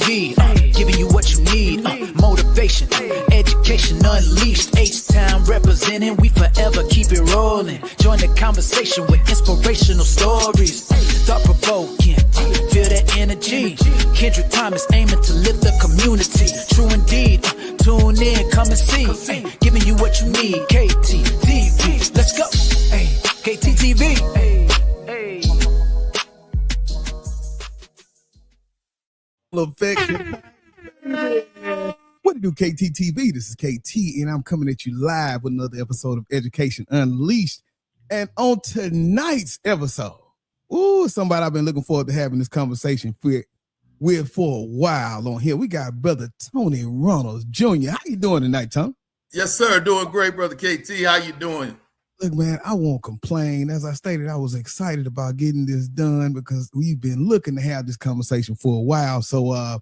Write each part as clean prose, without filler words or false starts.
KTTeeV, giving you what you need. Motivation, education unleashed. H-Town representing, we forever keep it rolling. Join the conversation with inspirational stories. Thought-provoking, feel that energy. Kendrick Thomas aiming to lift the community. True indeed, tune in, come and see. Giving you what you need. KTTeeV, let's go. KTTeeV. Affection. What do KTTeeV? This is KT, and I'm coming at you live with another episode of Education Unleashed. And on tonight's episode, somebody I've been looking forward to having this conversation with for a while on here. We got brother Tony Runnels Jr. How you doing tonight, Tom? Yes, sir. Doing great, brother KT. How you doing? Look, man, I won't complain. As I stated, I was excited about getting this done because we've been looking to have this conversation for a while. So I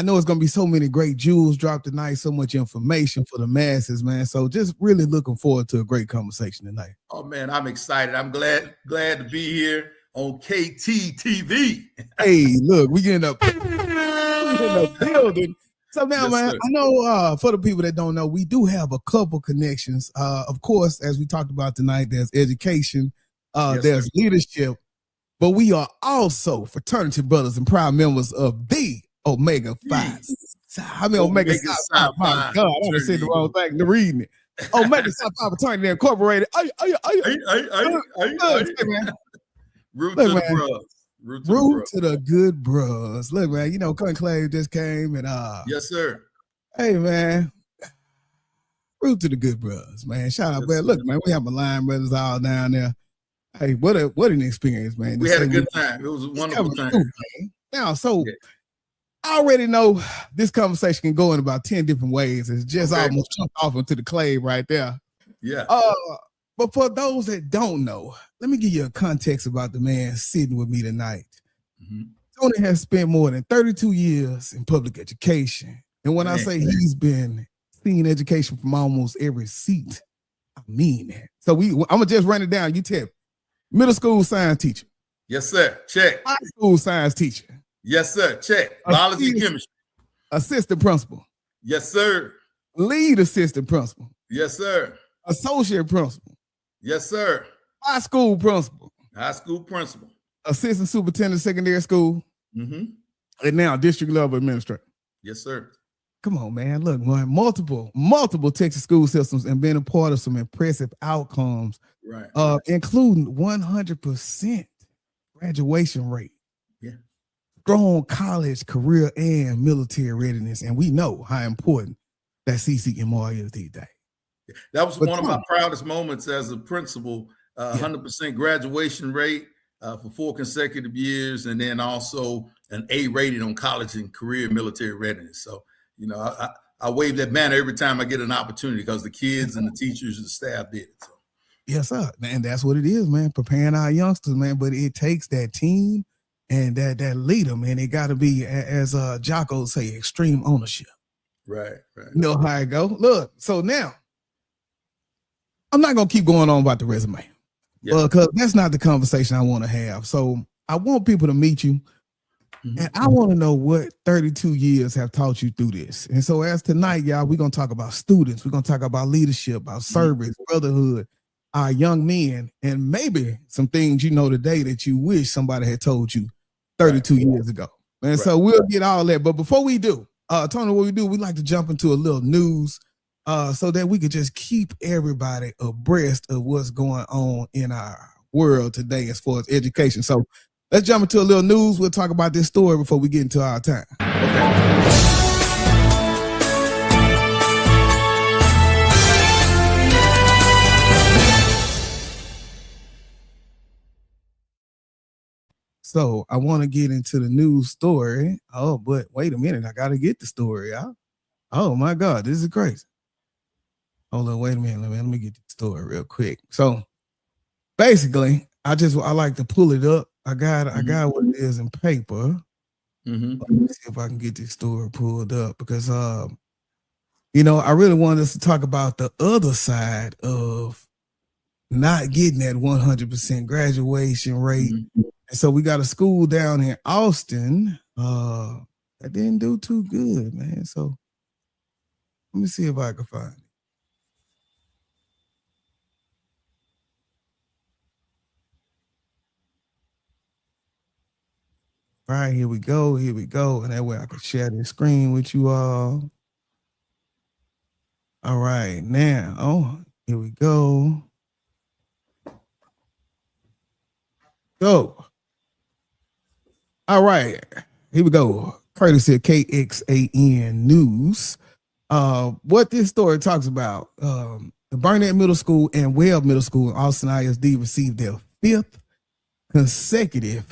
know it's going to be so many great jewels dropped tonight, so much information for the masses, man. So just really looking forward to a great conversation tonight. Oh, man, I'm excited. I'm glad to be here on KTTeeV. Hey, look, we getting up in the building. So now, yes, man, sir. I know for the people that don't know, we do have a couple connections. Of course, as we talked about tonight, there's education, yes, there's sir. Leadership, but we are also fraternity brothers and proud members of the Omega Phi. I mean, Omega Psi Phi. My God, I just said the wrong thing. They're reading it. Omega Psi Phi Fraternity Incorporated. Root to the bros. Root to the good bros. Look, man, you know, Conclave just came and yes, sir. Hey, man. Root to the good bros, man. Shout out, man. Look, man, we have Line brothers all down there. Hey, what an experience, man. We had a good time. It was a wonderful time. Now, so I already know this conversation can go in about 10 different ways. It's just almost jumped off into the clave right there. Yeah. But for those that don't know, let me give you a context about the man sitting with me tonight. Mm-hmm. Tony has spent more than 32 years in public education. And when I say he's been seeing education from almost every seat, I mean that. So I'm going to just run it down. You tell me. Middle school science teacher. Yes, sir. Check. High school science teacher. Yes, sir. Check. Biology and chemistry. Assistant principal. Yes, sir. Lead assistant principal. Yes, sir. Associate principal. Yes, sir. High school principal. High school principal. Assistant superintendent secondary school. Mm-hmm. And now district level administrator. Yes, sir. Come on, man. Look, man, multiple Texas school systems and being a part of some impressive outcomes, right? Including 100% graduation rate. Yeah. Strong college, career, and military readiness. And we know how important that CCMR is these days. That was one of my proudest moments as a principal, 100% graduation rate for 4 consecutive years, and then also an A rated on college and career military readiness. So, you know, I wave that banner every time I get an opportunity because the kids and the teachers and the staff did it. So. Yes, sir. And that's what it is, man, preparing our youngsters, man. But it takes that team and that leader, man. It got to be, as Jocko say, extreme ownership. Right. You know how it go. Look, so now, I'm not going to keep going on about the resume because that's not the conversation I want to have. So I want people to meet you, and I want to know what 32 years have taught you through this. And so as tonight, y'all, we're going to talk about students. We're going to talk about leadership, about service, brotherhood, our young men, and maybe some things you know today that you wish somebody had told you 32 years ago. And so we'll get all that. But before we do, Tony, what we like to jump into a little news so that we could just keep everybody abreast of what's going on in our world today as far as education. So let's jump into a little news. We'll talk about this story before we get into our time. Okay. So I want to get into the news story. Oh, but wait a minute. I got to get the story out. Oh, my God. This is crazy. Hold on, wait a minute. Let me get the story real quick. So basically, I like to pull it up. I got what it is in paper. Let me see if I can get this story pulled up because I really wanted us to talk about the other side of not getting that 100% graduation rate. And so we got a school down in Austin, That didn't do too good, man. So let me see if I can find it. All right, here we go. Here we go. And that way I can share the screen with you all. All right, now, here we go. So, all right, here we go. Courtesy of KXAN News. What this story talks about, the Burnett Middle School and Webb Middle School in Austin ISD received their 5th consecutive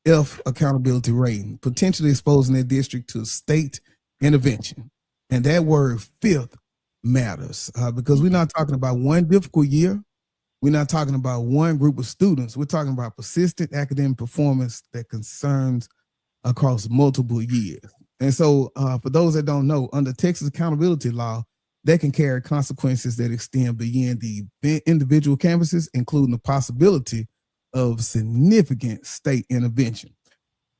F accountability rating, potentially exposing their district to state intervention. And that word 5th matters because we're not talking about one difficult year. We're not talking about one group of students. We're talking about persistent academic performance that concerns across multiple years. And so for those that don't know, under Texas accountability law, that can carry consequences that extend beyond the individual campuses, including the possibility of significant state intervention.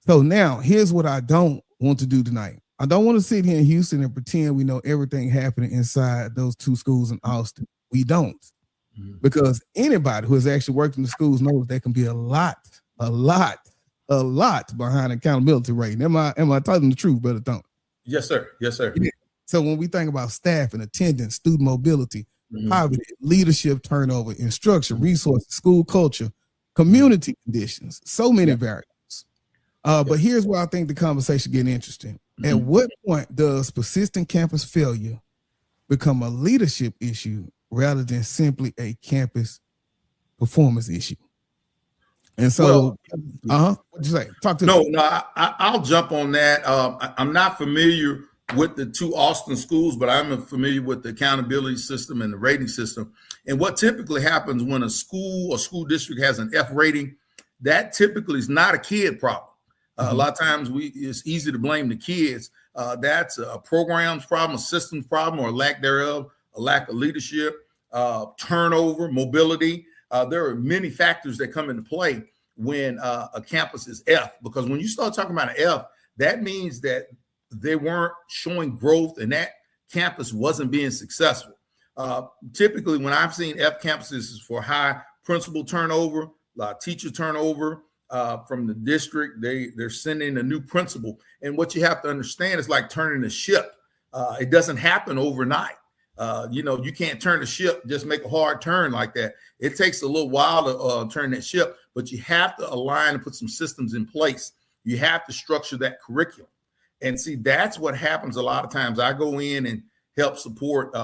So now here's what I don't want to do tonight. I don't want to sit here in Houston and pretend we know everything happening inside those 2 schools in Austin. We don't. Because anybody who has actually worked in the schools knows there can be a lot behind accountability rating. Am I telling the truth, Brother Thomas? Yes, sir. Yes, sir. Yeah. So when we think about staff and attendance, student mobility, poverty, leadership turnover, instruction, resources, school culture, community conditions, so many variables. But here's where I think the conversation getting interesting. At what point does persistent campus failure become a leadership issue rather than simply a campus performance issue? And so, what'd you say? Talk to me. I'll jump on that. I'm not familiar with the 2 Austin schools, but I'm familiar with the accountability system and the rating system. And what typically happens when a school or school district has an F rating, that typically is not a kid problem. A lot of times it's easy to blame the kids. That's a programs problem, a systems problem, or a lack thereof, a lack of leadership, turnover, mobility. There are many factors that come into play when a campus is F, because when you start talking about an F, that means that they weren't showing growth and that campus wasn't being successful. Typically, when I've seen F campuses is for high principal turnover, teacher turnover from the district. They're sending a new principal. And what you have to understand is like turning a ship. It doesn't happen overnight. You can't turn the ship, just make a hard turn like that. It takes a little while to turn that ship, but you have to align and put some systems in place. You have to structure that curriculum. And see, that's what happens a lot of times. I go in and help support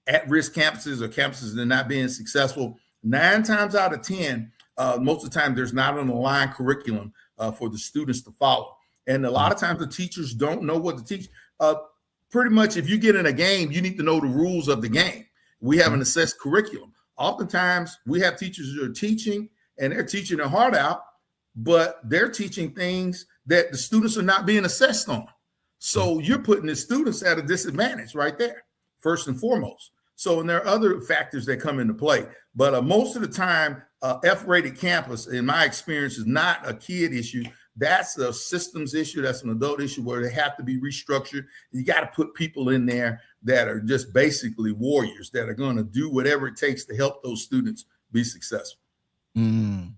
at-risk campuses or campuses that are not being successful. 9 times out of 10, most of the time, there's not an aligned curriculum for the students to follow. And a lot of times the teachers don't know what to teach. Pretty much, if you get in a game, you need to know the rules of the game. We have an assessed curriculum. Oftentimes, we have teachers that are teaching, and they're teaching their heart out, but they're teaching things that the students are not being assessed on. So you're putting the students at a disadvantage right there, first and foremost. So, and there are other factors that come into play. But most of the time, F-rated campus, in my experience, is not a kid issue. That's a systems issue. That's an adult issue where they have to be restructured. You got to put people in there that are just basically warriors that are going to do whatever it takes to help those students be successful. And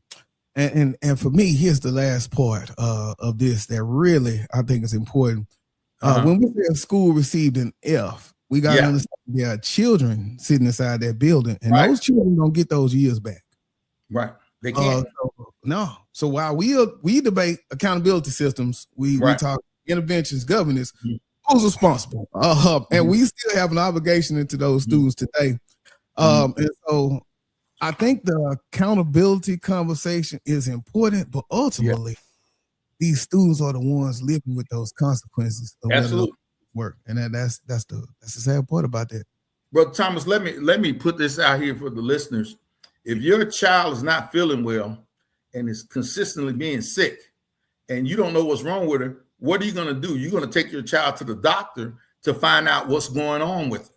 for me, here's the last part of this that really I think is important. When we say a school received an F, we got to understand there are children sitting inside that building, and those children don't get those years back. Right. They can't. So while we debate accountability systems, we talk interventions, governance, who's responsible? And we still have an obligation into those students today. And so I think the accountability conversation is important, but ultimately these students are the ones living with those consequences of absolutely work. And that's the sad part about that. Brother Thomas, let me put this out here for the listeners. If your child is not feeling well and is consistently being sick and you don't know what's wrong with her, what are you going to do? You're going to take your child to the doctor to find out what's going on with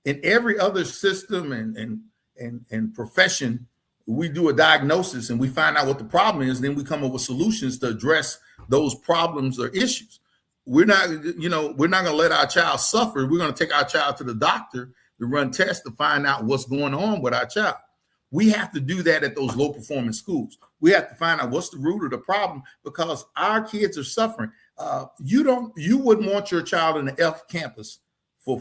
it. In every other system and profession, we do a diagnosis and we find out what the problem is. Then we come up with solutions to address those problems or issues. we're not going to let our child suffer. We're going to take our child to the doctor to run tests to find out what's going on with our child. We have to do that at those low performing schools. We have to find out what's the root of the problem, because our kids are suffering. You wouldn't want your child in the F campus for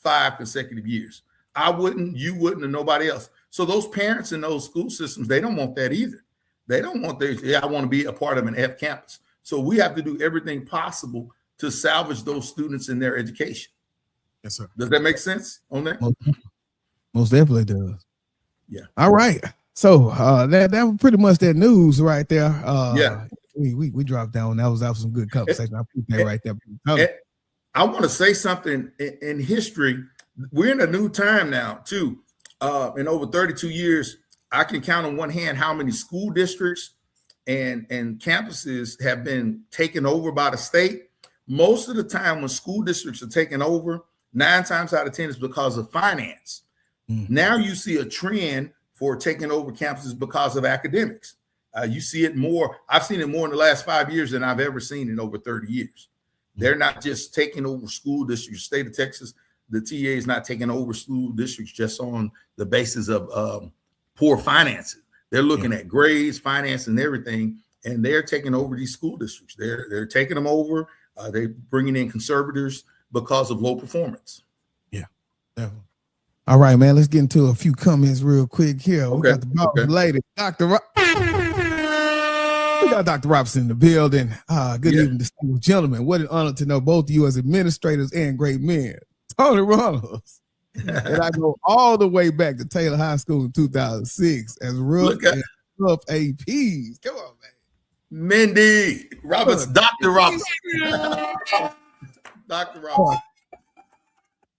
4-5 consecutive years. I wouldn't, you wouldn't, and nobody else. So those parents in those school systems, they don't want that either. They don't want I want to be a part of an F campus. So we have to do everything possible to salvage those students in their education. Yes, sir. Does that make sense on that? Most definitely does. Yeah. All right. So that was pretty much that news right there. Yeah. We dropped down. That was some good conversation. I put that right there. I want to say something in history. We're in a new time now, too. In over 32 years, I can count on one hand how many school districts and campuses have been taken over by the state. Most of the time when school districts are taken over, 9 times out of 10 is because of finance. Now you see a trend for taking over campuses because of academics. You see it more. I've seen it more in the last 5 years than I've ever seen in over 30 years. They're not just taking over school districts. State of Texas, the TA is not taking over school districts just on the basis of poor finances. They're looking at grades, finance, and everything, and they're taking over these school districts. They're taking them over. They're bringing in conservators because of low performance. Yeah, definitely. All right, man. Let's get into a few comments real quick here. Okay. We got the boss lady, Dr. We got Dr. Robinson in the building. Good evening, distinguished gentlemen. What an honor to know both of you as administrators and great men. Tony Runnels. And I go all the way back to Taylor High School in 2006 as rough APs. Come on, man. Mindy Roberts, Dr. Robinson. Dr. Robinson.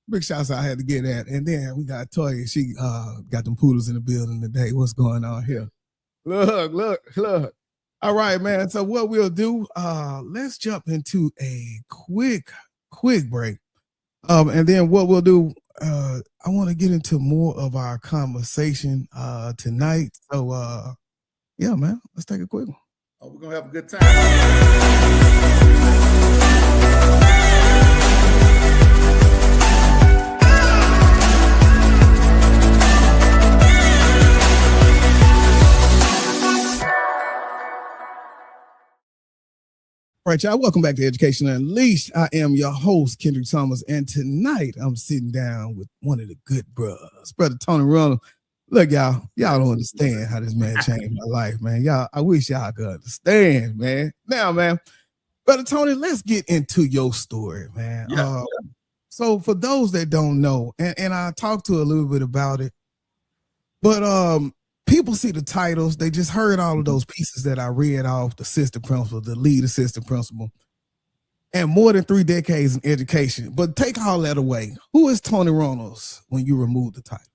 Big shouts I had to get at. And then we got Toya. She got them poodles in the building today. What's going on here? Look. All right, man. So what we'll do, let's jump into a quick break. And then what we'll do, I want to get into more of our conversation tonight. So yeah, man, let's take a quick one. Oh, we're gonna have a good time. All right, y'all, welcome back to Education Unleashed. I am your host, Kendrick Thomas, and tonight I'm sitting down with one of the good brothers, Brother Tony Runnels. Look, y'all don't understand how this man changed my life, man. Y'all, I wish y'all could understand, man. Now, man, Brother Tony, let's get into your story, man. So for those that don't know, and I talked to a little bit about it, but people see the titles. They just heard all of those pieces that I read off, the assistant principal, the lead assistant principal, and more than 3 decades in education. But take all that away. Who is Tony Runnels when you remove the title?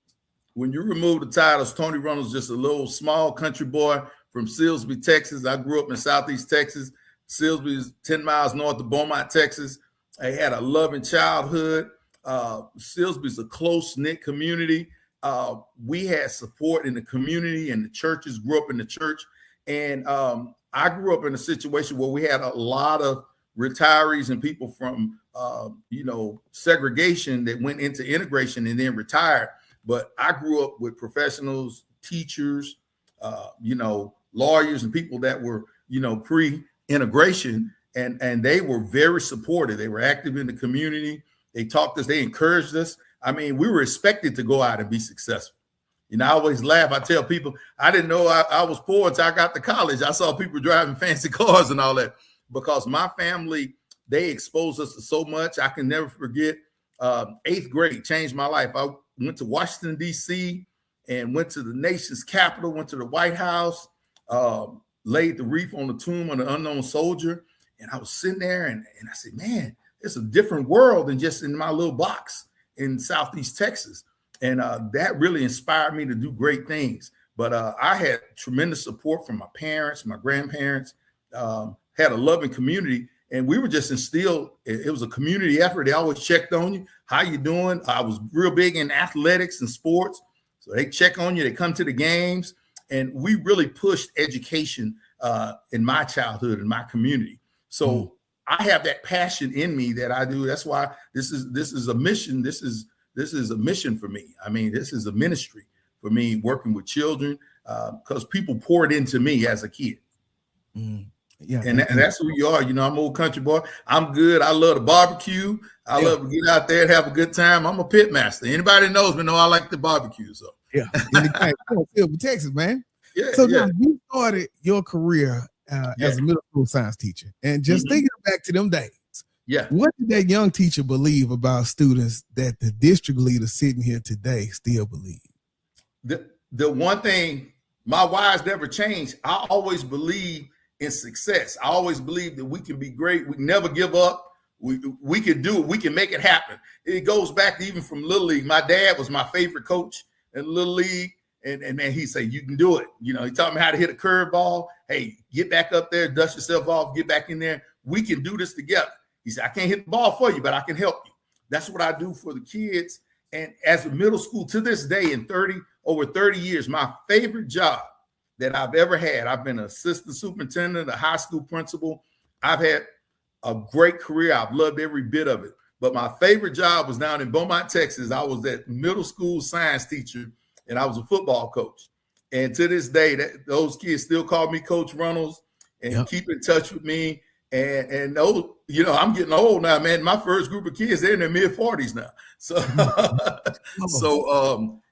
When you remove the titles, Tony Runnels is just a little small country boy from Silsbee, Texas. I grew up in Southeast Texas. Silsbee is 10 miles north of Beaumont, Texas. I had a loving childhood. Silsbee is a close-knit community. We had support in the community, and the churches grew up in the church. And I grew up in a situation where we had a lot of retirees and people from, segregation that went into integration and then retired. But I grew up with professionals, teachers, lawyers and people that were, pre-integration, and they were very supportive. They were active in the community. They taught us, they encouraged us. I mean, we were expected to go out and be successful. I always laugh. I tell people, I didn't know I was poor until I got to college. I saw people driving fancy cars and all that, because my family, they exposed us to so much. I can never forget 8th grade changed my life. I went to Washington, D.C. and went to the nation's capital, went to the White House, laid the wreath on the tomb of the unknown soldier. And I was sitting there and I said, man, it's a different world than just in my little box in Southeast Texas. And that really inspired me to do great things. But I had tremendous support from my parents, my grandparents, had a loving community, and we were just instilled. It was a community effort. They always checked on you. How you doing? I was real big in athletics and sports. So they check on you. They come to the games. And we really pushed education in my childhood, in my community. So I have that passion in me that I do. That's why this is a mission. This is a mission for me. I mean, this is a ministry for me, working with children, because people poured into me as a kid. Yeah, and that's who you are. You know, I'm an old country boy. I'm good. I love the barbecue. I love to get out there and have a good time. I'm a pit master. Anybody that knows me know I like the barbecue. So yeah, Texas, man. Yeah. So now you started your career as a middle school science teacher, and just thinking back to them days. Yeah. What did that young teacher believe about students that the district leader sitting here today still believe? The one thing, my whys never changed. I always believe in success. I always believe that we can be great. We never give up. We can do it. We can make it happen. It goes back even from Little League. My dad was my favorite coach in Little League. And man, he said, you can do it. You know, he taught me how to hit a curveball. Hey, get back up there, dust yourself off, get back in there. We can do this together. He said, I can't hit the ball for you, but I can help you. That's what I do for the kids. And as a middle school, to this day, in over 30 years, my favorite job that I've ever had, I've been an assistant superintendent, a high school principal. I've had a great career. I've loved every bit of it. But my favorite job was down in Beaumont, Texas. I was that middle school science teacher, and I was a football coach. And to this day, those kids still call me Coach Runnels and keep in touch with me. And those, you know, I'm getting old now, man. My first group of kids, they're in their mid-40s now. So,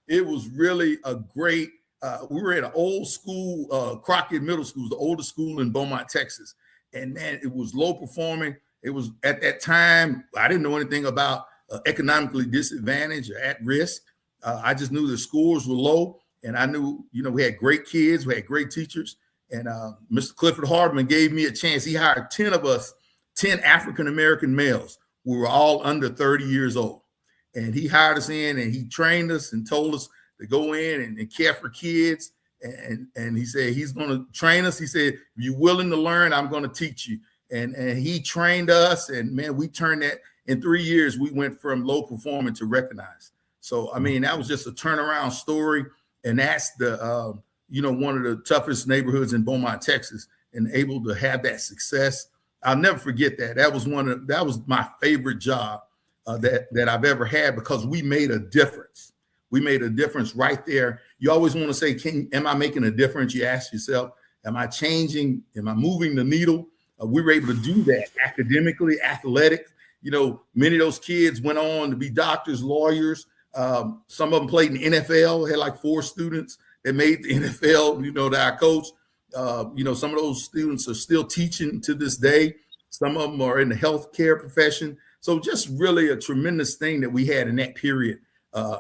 it was really a great, we were at an old school, Crockett Middle School, the oldest school in Beaumont, Texas. And man, it was low performing. It was at that time, I didn't know anything about economically disadvantaged or at risk. I just knew the scores were low, and I knew, you know, we had great kids, we had great teachers. And Mr. Clifford Hardman gave me a chance. He hired 10 of us, 10 African-American males. We were all under 30 years old. And he hired us in, and he trained us and told us to go in and care for kids. And he said, he's going to train us. He said, if you're willing to learn, I'm going to teach you. And he trained us. And man, we turned that in 3 years. We went from low performing to recognized. So, I mean, that was just a turnaround story. And that's the, you know, one of the toughest neighborhoods in Beaumont, Texas, and able to have that success. I'll never forget that. That was my favorite job that I've ever had, because we made a difference. We made a difference right there. You always want to say, am I making a difference? You ask yourself, am I changing? Am I moving the needle? We were able to do that academically, athletic. You know, many of those kids went on to be doctors, lawyers. Some of them played in the NFL. We had like 4 students that made the NFL, you know, that I coached. You know, some of those students are still teaching to this day. Some of them are in the healthcare profession. So just really a tremendous thing that we had in that period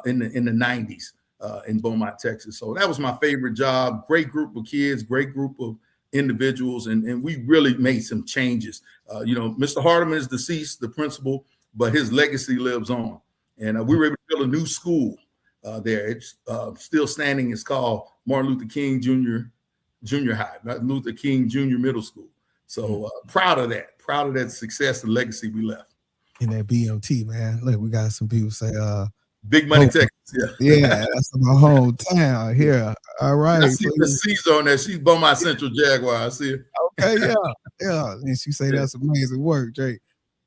in the 90s in Beaumont, Texas. So that was my favorite job. Great group of kids, great group of individuals. And we really made some changes. You know, Mr. Hardeman is deceased, the principal, but his legacy lives on. And we were able to build a new school there. It's still standing. It's called Martin Luther King Junior High, Martin Luther King Junior Middle School. So proud of that success and legacy we left. In that BMT, man. Look, we got some people say, Big Money, Texas. Yeah, that's my hometown here. All right. I see the C's on there. She's Beaumont Central Jaguar. I see her. Okay, yeah. And she say that's amazing work, Jake.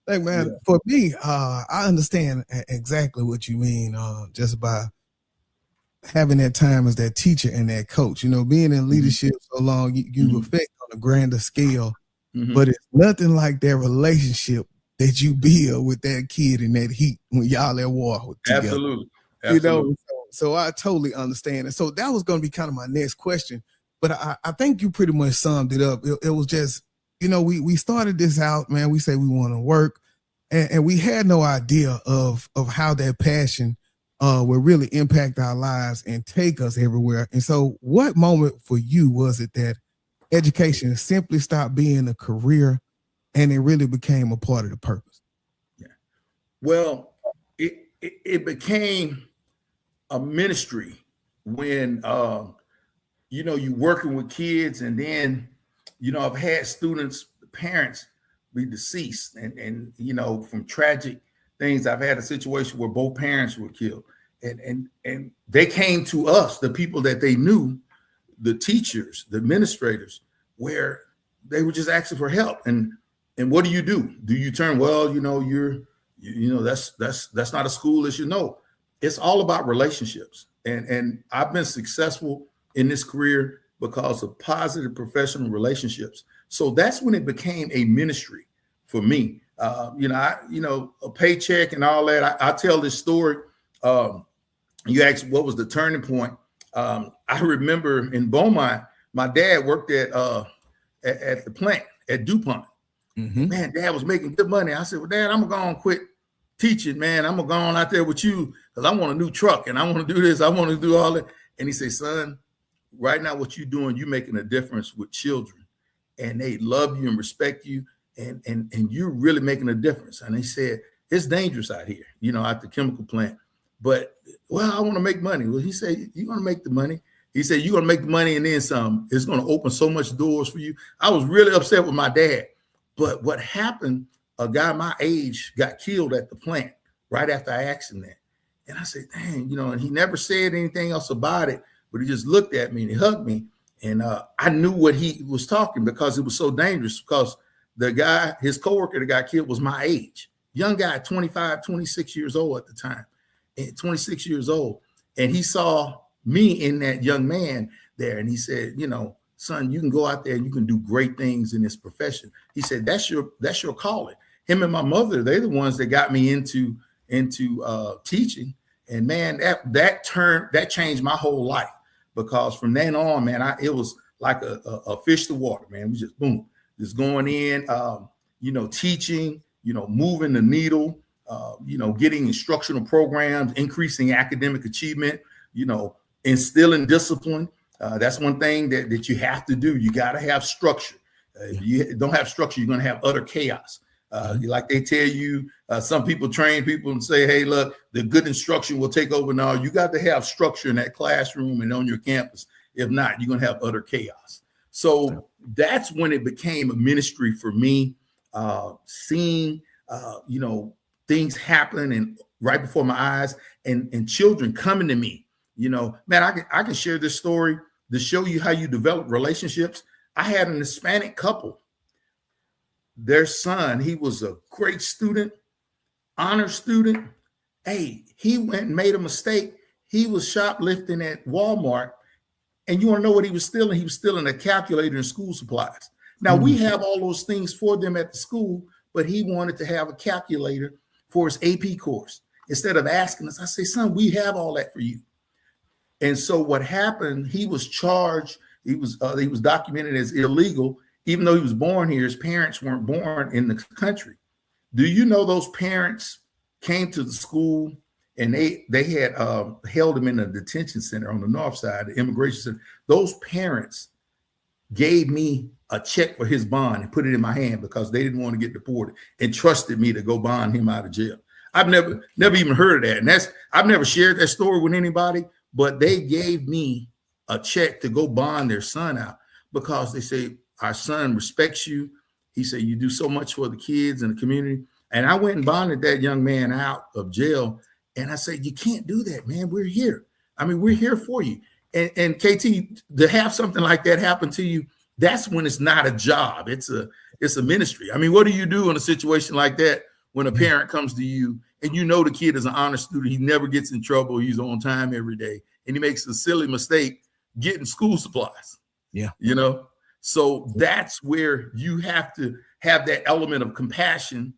Like, man, for me, I understand exactly what you mean just by having that time as that teacher and that coach. You know, being in leadership so long, you affect on a grander scale, but it's nothing like that relationship that you build with that kid in that heat when y'all at war together. Absolutely. You know, so I totally understand it. So that was going to be kind of my next question, but I think you pretty much summed it up. It was just, you know, we started this out, man. We say we want to work, and we had no idea of how that passion will really impact our lives and take us everywhere. And so what moment for you was it that education simply stopped being a career and it really became a part of the purpose? Yeah. Well, it became a ministry when, you know, you're working with kids, and then, you know, I've had students, parents be deceased and, you know, from tragic things. I've had a situation where both parents were killed, and they came to us, the people that they knew, the teachers, the administrators, where they were just asking for help. And And what do? Do you turn, well, that's not a school issue. No, it's all about relationships. And I've been successful in this career because of positive professional relationships. So that's when it became a ministry for me. A paycheck and all that. I tell this story. You asked what was the turning point. I remember in Beaumont, my dad worked at the plant at DuPont. Mm-hmm. Man, Dad was making good money. I said, well, Dad, I'm going to quit teaching, man. I'm going to go on out there with you because I want a new truck and I want to do this. I want to do all that. And he said, son, right now what you're doing, you're making a difference with children and they love you and respect you. And you're really making a difference. And he said, it's dangerous out here, at the chemical plant. But, well, I want to make money. Well, he said, you're going to make the money. He said, you're going to make the money and then some. It's going to open so much doors for you. I was really upset with my dad. But what happened, a guy my age got killed at the plant right after I asked him that. And I said, dang, and he never said anything else about it, but he just looked at me and he hugged me. And I knew what he was talking because it was so dangerous because the guy, his coworker that got killed was my age. Young guy, 25, 26 years old at the time, 26 years old. And he saw me in that young man there. And he said, son, you can go out there and you can do great things in this profession. He said, that's your calling. Him and my mother, they're the ones that got me into teaching. And man, that changed my whole life because from then on, man, it was like a fish to water, man. We just boom, just going in, teaching, moving the needle, getting instructional programs, increasing academic achievement, instilling discipline. That's one thing that you have to do. You got to have structure. If you don't have structure, you're going to have utter chaos. Like they tell you, some people train people and say, hey, look, the good instruction will take over. Now you got to have structure in that classroom and on your campus. If not, you're going to have utter chaos. So that's when it became a ministry for me, seeing, things happen and right before my eyes and children coming to me, man, I can share this story to show you how you develop relationships. I had an Hispanic couple. Their son, he was a great student, honor student. Hey, he went and made a mistake. He was shoplifting at Walmart. And you want to know what he was stealing? He was stealing a calculator and school supplies. Now, we have all those things for them at the school, but he wanted to have a calculator for his AP course. Instead of asking us, I say, son, we have all that for you. And so what happened, he was charged. He was documented as illegal, even though he was born here. His parents weren't born in the country. Do you know those parents came to the school and they had held him in a detention center on the north side, the immigration center. Those parents gave me a check for his bond and put it in my hand because they didn't want to get deported and trusted me to go bond him out of jail. I've never even heard of that. And I've never shared that story with anybody, but they gave me a check to go bond their son out because they say, our son respects you. He said, you do so much for the kids and the community. And I went and bonded that young man out of jail. And I said, you can't do that, man. We're here. I mean, we're here for you. And KT, to have something like that happen to you, that's when it's not a job. It's a ministry. I mean, what do you do in a situation like that when a parent comes to you and you know the kid is an honor student, he never gets in trouble, he's on time every day, and he makes a silly mistake getting school supplies? Yeah. So that's where you have to have that element of compassion.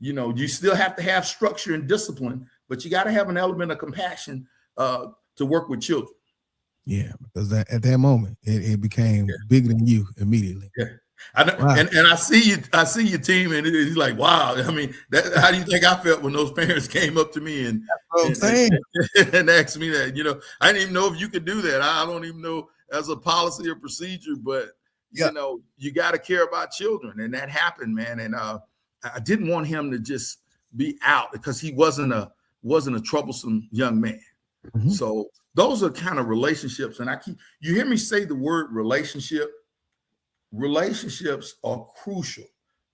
You still have to have structure and discipline, but you got to have an element of compassion to work with children. Yeah, because at that moment, it became bigger than you immediately. Yeah. Wow. And I see your team, and he's like, wow. I mean, how do you think I felt when those parents came up to me and asked me that? I didn't even know if you could do that. I don't even know as a policy or procedure, but you got to care about children, and that happened, man. And I didn't want him to just be out because he wasn't a troublesome young man. Mm-hmm. So those are kind of relationships, and you hear me say the word relationship. Relationships are crucial,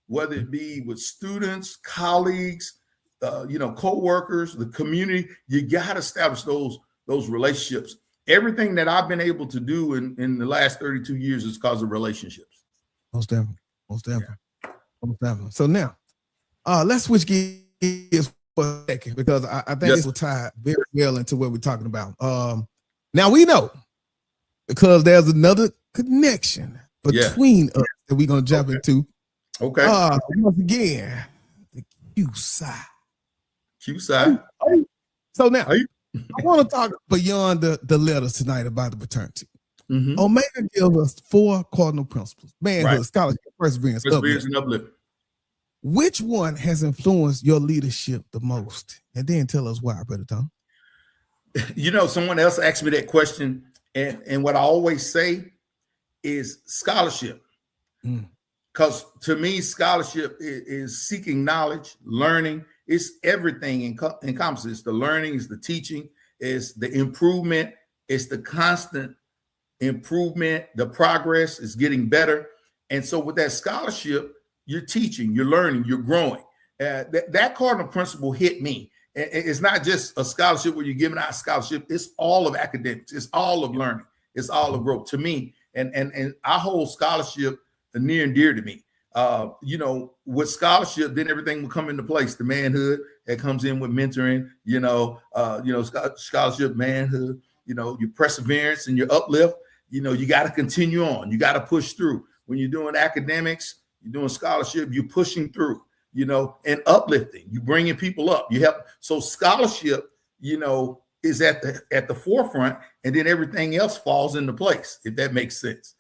whether it be with students, colleagues, co-workers, the community. You got to establish those relationships. Everything that I've been able to do in the last 32 years is because of relationships. Most definitely. Yeah. So now, let's switch gears for a second because I think this will tie very well into what we're talking about. Now we know because there's another connection between us that we're gonna jump into. Okay. Once again, the Q-Psi. Q-Psi. So now I want to talk beyond the letters tonight about the fraternity. Omega gives us 4 cardinal principles: manhood, scholarship, perseverance, and uplift. Which one has influenced your leadership the most? And then tell us why, Brother Tom. You know, someone else asked me that question, and what I always say is scholarship. Because to me, scholarship is seeking knowledge, learning. It's everything encompasses. It's the learning, it's the teaching, it's the improvement, it's the constant improvement, the progress is getting better. And so with that scholarship, you're teaching, you're learning, you're growing. That cardinal principle hit me. It's not just a scholarship where you're giving out a scholarship. It's all of academics. It's all of learning. It's all of growth to me. And I hold scholarship near and dear to me. You know, with scholarship, then everything will come into place. The manhood that comes in with mentoring, scholarship, manhood, your perseverance and your uplift. You got to continue on. You got to push through. When you're doing academics, you're doing scholarship, you're pushing through, and uplifting. You bringing people up. You help. So scholarship, is at the forefront, and then everything else falls into place. If that makes sense,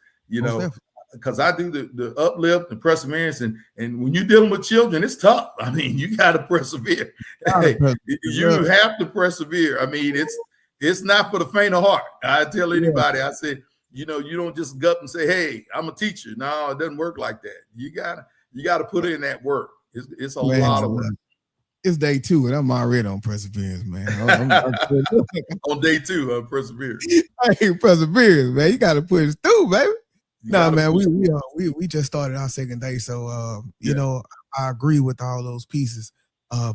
because I do the uplift and perseverance, and when you're dealing with children, it's tough. I mean, you got to persevere. You have to persevere. I mean, it's not for the faint of heart. I tell anybody, I say, you don't just gut and say, "Hey, I'm a teacher." No, it doesn't work like that. You gotta put in that work. It's a lot of work. It's day 2, and I'm already on perseverance, man. On day 2, perseverance. Hey, perseverance, man. You got to push through, baby. No, man. We just started our second day, so I agree with all those pieces.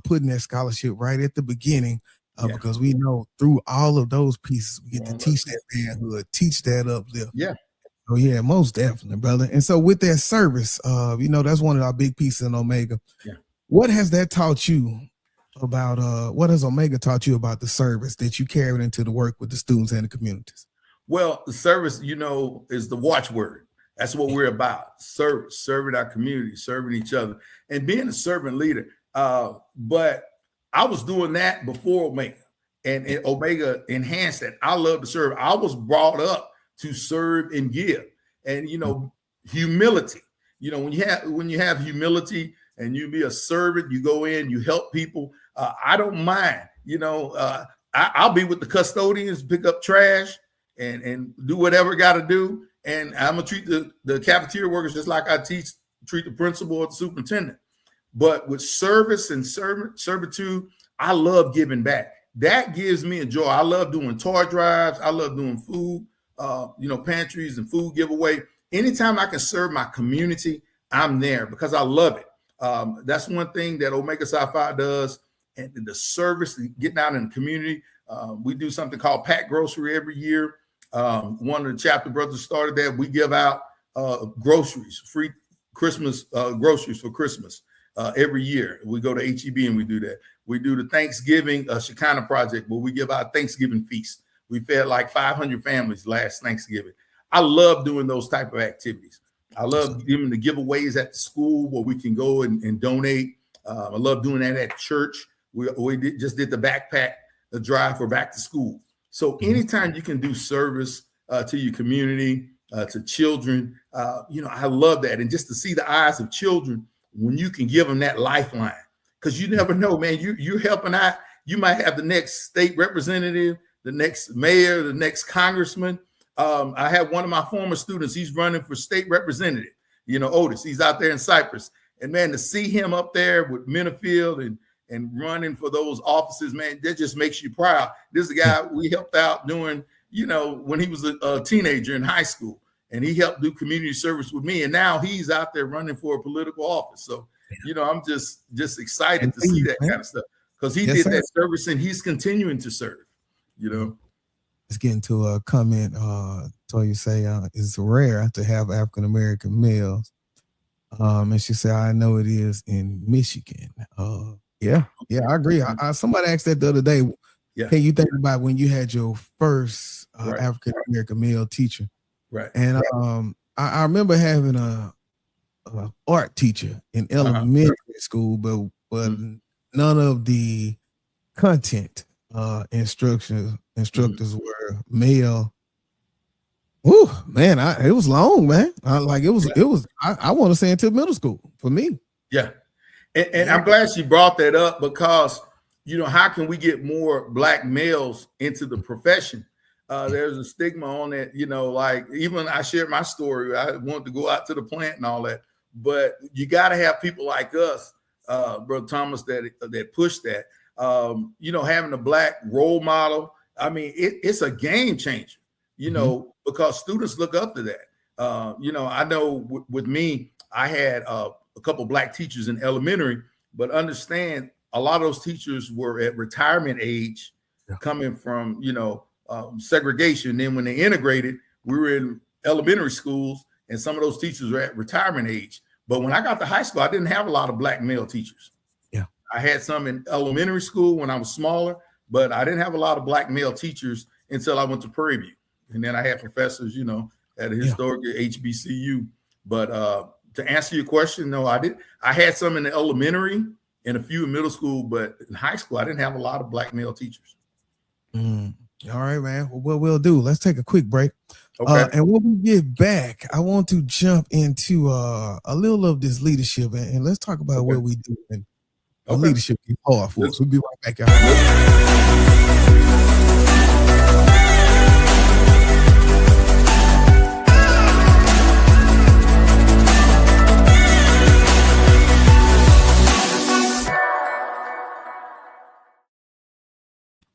Putting that scholarship right at the beginning, because we know through all of those pieces, we get to teach that manhood, teach that uplift. Yeah. Oh yeah, most definitely, brother. And so with that service, that's one of our big pieces in Omega. Yeah. What has that taught you about? What has Omega taught you about the service that you carried into the work with the students and the communities? Well, the service, is the watchword. That's what we're about. Service, serving our community, serving each other, and being a servant leader. But I was doing that before Omega, and Omega enhanced that. I love to serve. I was brought up to serve and give, and humility. When you have humility and you be a servant, you go in, you help people. I don't mind. I'll be with the custodians, pick up trash, and do whatever got to do. And I'm gonna treat the cafeteria workers just like I treat the principal or the superintendent. But with service and servitude, I love giving back. That gives me a joy. I love doing toy drives. I love doing food, pantries and food giveaway. Anytime I can serve my community, I'm there because I love it. That's one thing that Omega Psi Phi does, and the service, getting out in the community. We do something called Pack Grocery every year. One of the chapter brothers started that. We give out groceries, free Christmas groceries for Christmas every year. We go to HEB and we do that. We do the Thanksgiving Shekinah project where we give out Thanksgiving feast. We fed like 500 families last Thanksgiving. I love doing those type of activities. I love giving the giveaways at the school where we can go and donate. I love doing that at church. We just did the backpack drive for back to school. So anytime you can do service to your community, to children, I love that. And just to see the eyes of children when you can give them that lifeline, because you never know, man, you're helping out. You might have the next state representative, the next mayor, the next congressman. I have one of my former students. He's running for state representative, Otis. He's out there in Cyprus. And man, to see him up there with Minifield and running for those offices, man, that just makes you proud. This is a guy we helped out doing, when he was a teenager in high school, and he helped do community service with me. And now he's out there running for a political office. So, I'm just excited to see that kind of stuff because he did that service and he's continuing to serve, Let's get into a comment. You say it's rare to have African-American males And she said, I know it is in Michigan. Yeah, I agree. Somebody asked that the other day. Yeah. Can you think about when you had your first African American male teacher? Right. And I remember having a art teacher in elementary school, but none of the content instructors were male. Woo, man, it was long, man. I want to say until middle school for me. Yeah. And I'm glad she brought that up because, how can we get more Black males into the profession? There's a stigma on that, like even I shared my story. I wanted to go out to the plant and all that, but you got to have people like us, Brother Thomas, that push that. Having a Black role model. I mean, it's a game changer, because students look up to that. I know with me, I had a couple Black teachers in elementary, but understand a lot of those teachers were at retirement age, coming from, segregation. Then when they integrated, we were in elementary schools and some of those teachers were at retirement age. But when I got to high school, I didn't have a lot of Black male teachers. Yeah. I had some in elementary school when I was smaller, but I didn't have a lot of Black male teachers until I went to Prairie View. And then I had professors, at a historic HBCU. But to answer your question, no, I didn't. I had some in the elementary and a few in middle school, but in high school, I didn't have a lot of Black male teachers. All right, man. Well, what we'll do, let's take a quick break. Okay. And when we get back, I want to jump into a little of this leadership and let's talk about what we do. And leadership is hard for us. We'll be right back, y'all.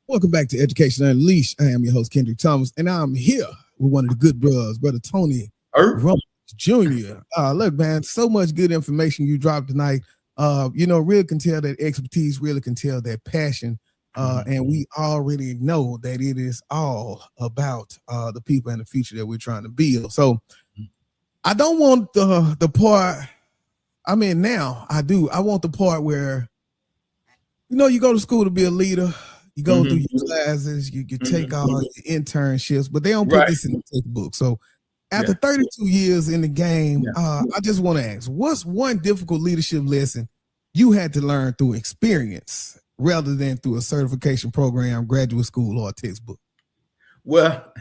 Welcome back to Education Unleashed. I am your host, Kendrick Thomas, and I'm here with one of the good brothers, Brother Tony Runnels Jr. Look, man, so much good information you dropped tonight. Really can tell that expertise, really can tell that passion. And we already know that it is all about the people and the future that we're trying to build. So I don't want the part, now I do. I want the part where, you go to school to be a leader. You go through your classes, you take all your internships, but they don't put this in the textbook. So after 32 years in the game, I just want to ask, what's one difficult leadership lesson you had to learn through experience rather than through a certification program, graduate school, or a textbook? Well,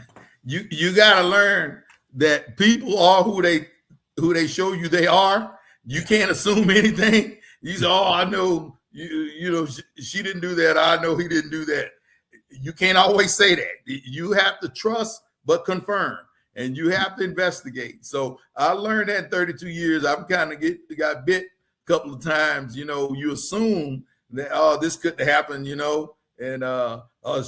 you got to learn that people are who they show you they are. You can't assume anything. You say, oh, I know. She didn't do that. I know he didn't do that. You can't always say that. You have to trust, but confirm, and you have to investigate. So I learned that in 32 years. I've kind of got bit a couple of times. You assume that, oh, this couldn't happen, and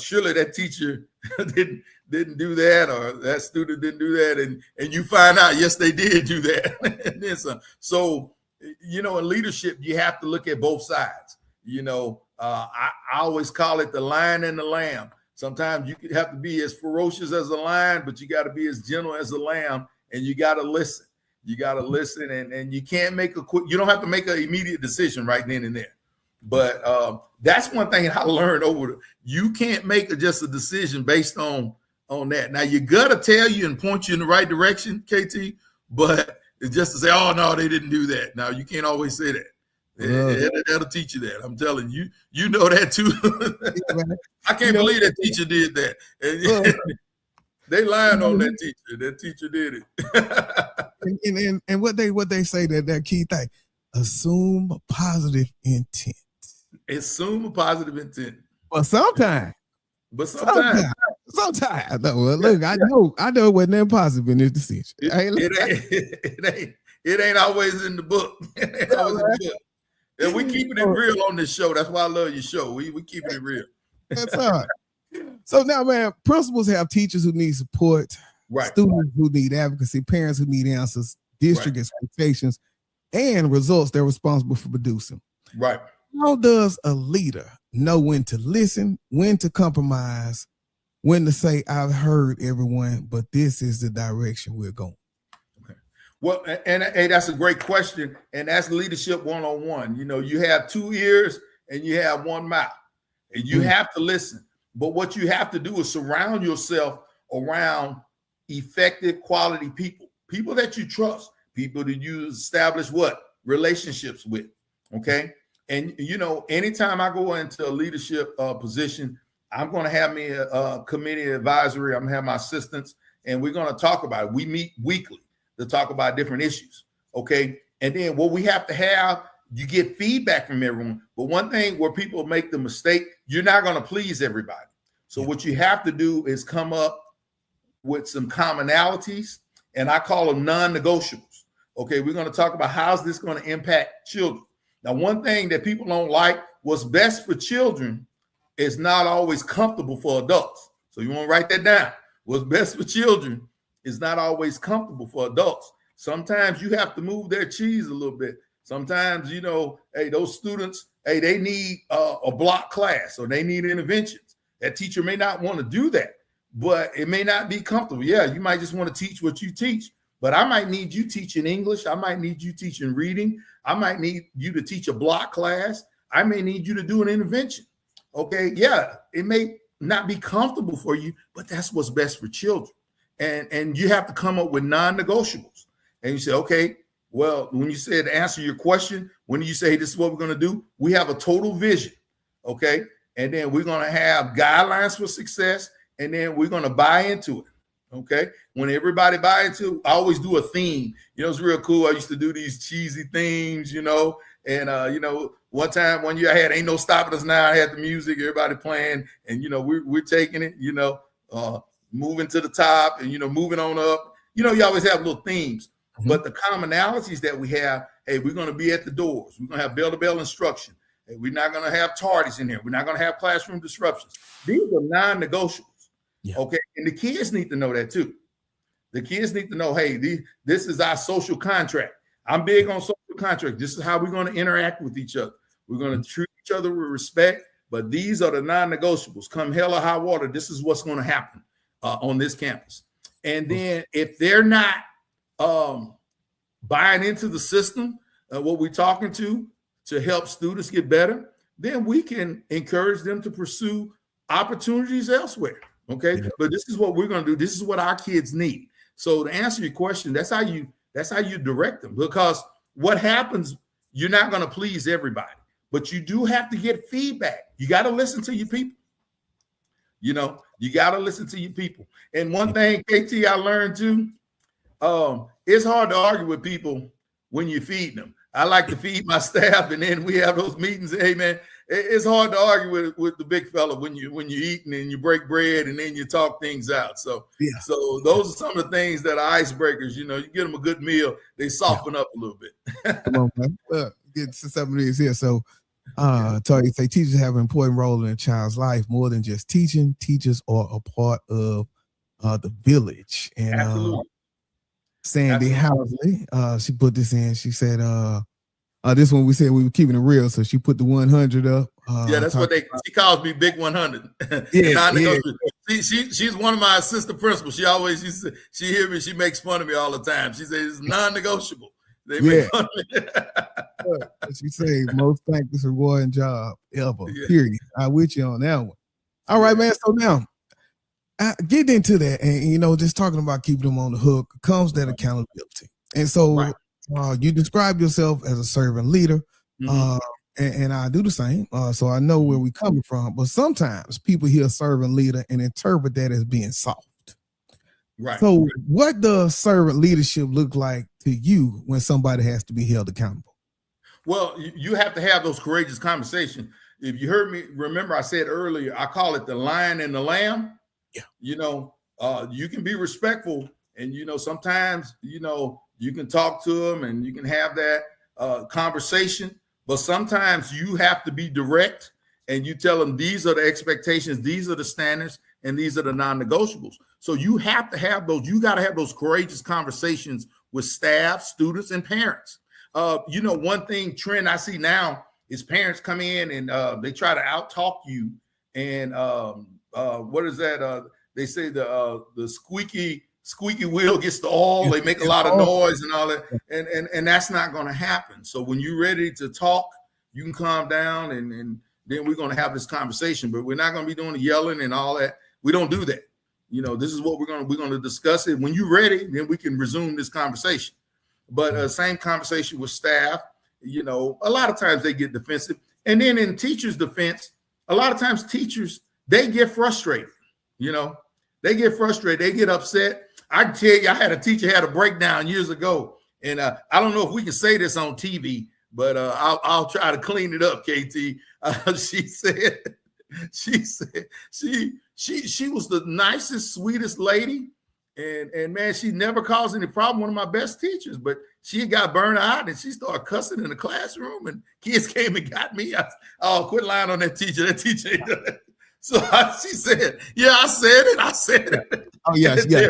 surely that teacher didn't do that, or that student didn't do that, and you find out, yes, they did do that. And then some. So, in leadership, you have to look at both sides. I always call it the lion and the lamb. Sometimes you have to be as ferocious as a lion, but you got to be as gentle as a lamb, and you got to listen. You got to listen, and you can't make you don't have to make an immediate decision right then and there. But that's one thing I learned you can't make just a decision based on that. Now, you got to tell you and point you in the right direction, KT, but it's just to say, oh, no, they didn't do that. Now, you can't always say that. That'll teach you that. I'm telling you, you know that too. I can't believe that teacher did that. They lying on that teacher. That teacher did it. and what they say that key thing, assume positive intent. Assume a positive intent. But sometimes. Sometimes. Look, I know it wasn't that positive in this decision. It ain't always in the book. It ain't always in the book. And we keeping it real on this show. That's why I love your show. We keeping it real. That's all right. So now, man, principals have teachers who need support, students who need advocacy, parents who need answers, district expectations, and results they're responsible for producing. Right. How does a leader know when to listen, when to compromise, when to say, I've heard everyone, but this is the direction we're going? Okay. Well, and hey, that's a great question. And that's leadership 101. You know, you have 2 ears and you have 1 mouth, and you have to listen. But what you have to do is surround yourself around effective, quality people, people that you trust, people that you establish what? Relationships with. Okay. And, you know, anytime I go into a leadership position, I'm going to have me a committee advisory. I'm going to have my assistants, and we're going to talk about it. We meet weekly to talk about different issues. Okay. And then what we have to have, you get feedback from everyone. But one thing where people make the mistake, you're not going to please everybody. So what you have to do is come up with some commonalities, and I call them non-negotiables. Okay. We're going to talk about how's this going to impact children. Now, one thing that people don't like, what's best for children is not always comfortable for adults. So you want to write that down. What's best for children is not always comfortable for adults. Sometimes you have to move their cheese a little bit. Sometimes, you know, hey, those students, hey, they need a block class or they need interventions. That teacher may not want to do that, but it may not be comfortable. Yeah, you might just want to teach what you teach, but I might need you teaching English. I might need you teaching reading. I might need you to teach a block class. I may need you to do an intervention. Okay, yeah, it may not be comfortable for you, but that's what's best for children. And you have to come up with non-negotiables. And you say, okay, well, when you said answer your question, when you say this is what we're going to do, we have a total vision. Okay. And then we're going to have guidelines for success. And then we're going to buy into it. Okay. When everybody buy into it, I always do a theme. You know, it's real cool. I used to do these cheesy themes, you know, and, you know, one year I had Ain't No Stopping Us Now. I had the music, everybody playing, and, you know, we're taking it, you know, moving to the top and, you know, moving on up. You know, you always have little themes, but the commonalities that we have, hey, we're going to be at the doors. We're going to have bell-to-bell instruction. Hey, we're not going to have tardies in here. We're not going to have classroom disruptions. These are non-negotiables. Yeah. Okay. And the kids need to know that too. The kids need to know, hey, this is our social contract. I'm big on social contract. This is how we're going to interact with each other. We're going to treat each other with respect, but these are the non-negotiables. Come hell or high water, this is what's going to happen on this campus. And then if they're not buying into the system, what we're talking to help students get better, then we can encourage them to pursue opportunities elsewhere. Okay. Yeah. But this is what we're going to do. This is what our kids need. So to answer your question, that's how you direct them, because what happens, you're not going to please everybody, but you do have to get feedback. You got to listen to your people. You know, you got to listen to your people. And one thing, KT, I learned too, it's hard to argue with people when you're feeding them. I like to feed my staff, and then we have those meetings. Hey, man, it's hard to argue with the big fella when you're eating and you break bread and then you talk things out. So, so those are some of the things that are icebreakers. You know, you get them a good meal, they soften up a little bit. Come on, man. Get some of these here. So, Tori, say teachers have an important role in a child's life more than just teaching. Teachers are a part of the village. And Sandy Housley, she put this in. She said, this one we said we were keeping it real, so she put the 100 up. Yeah, that's what she calls me, Big 100. Yeah, she's one of my assistant principals. She always she hear me, she makes fun of me all the time. She says it's non-negotiable. They make fun of me. She say most thankless rewarding job ever. Period. I'm with you on that one. All right, man. So now get into that, and you know, just talking about keeping them on the hook comes that accountability. And so you describe yourself as a servant leader, and I do the same. So I know where we're coming from. But sometimes people hear servant leader and interpret that as being soft. Right. So what does servant leadership look like to you when somebody has to be held accountable? Well, you have to have those courageous conversations. If you heard me, remember I said earlier, I call it the lion and the lamb. Yeah. You know, you can be respectful, and, you know, sometimes, you know, you can talk to them and you can have that conversation, but sometimes you have to be direct and you tell them these are the expectations, these are the standards, and these are the non-negotiables. So you have to have those, you got to have those courageous conversations with staff, students, and parents. You know, one trend I see now is parents come in and they try to out-talk you. And what is that? They say the squeaky squeaky wheel gets the oil, they make a lot of noise and all that, and that's not going to happen. So when you're ready to talk, you can calm down, and then we're going to have this conversation. But we're not going to be doing the yelling and all that. We don't do that. This is what we're going to discuss it. When you're ready, then we can resume this conversation. But same conversation with staff. A lot of times they get defensive, and then in teachers' defense, a lot of times teachers, they get frustrated. They get frustrated. They get upset. I can tell you, I had a teacher had a breakdown years ago, and I don't know if we can say this on TV, but I'll try to clean it up. KT, she said she was the nicest, sweetest lady, and man, she never caused any problem. One of my best teachers, but she got burned out, and she started cussing in the classroom, and kids came and got me. Quit lying on that teacher. That teacher ain't done that. So she said, "Yeah, I said it. Oh yes, yeah."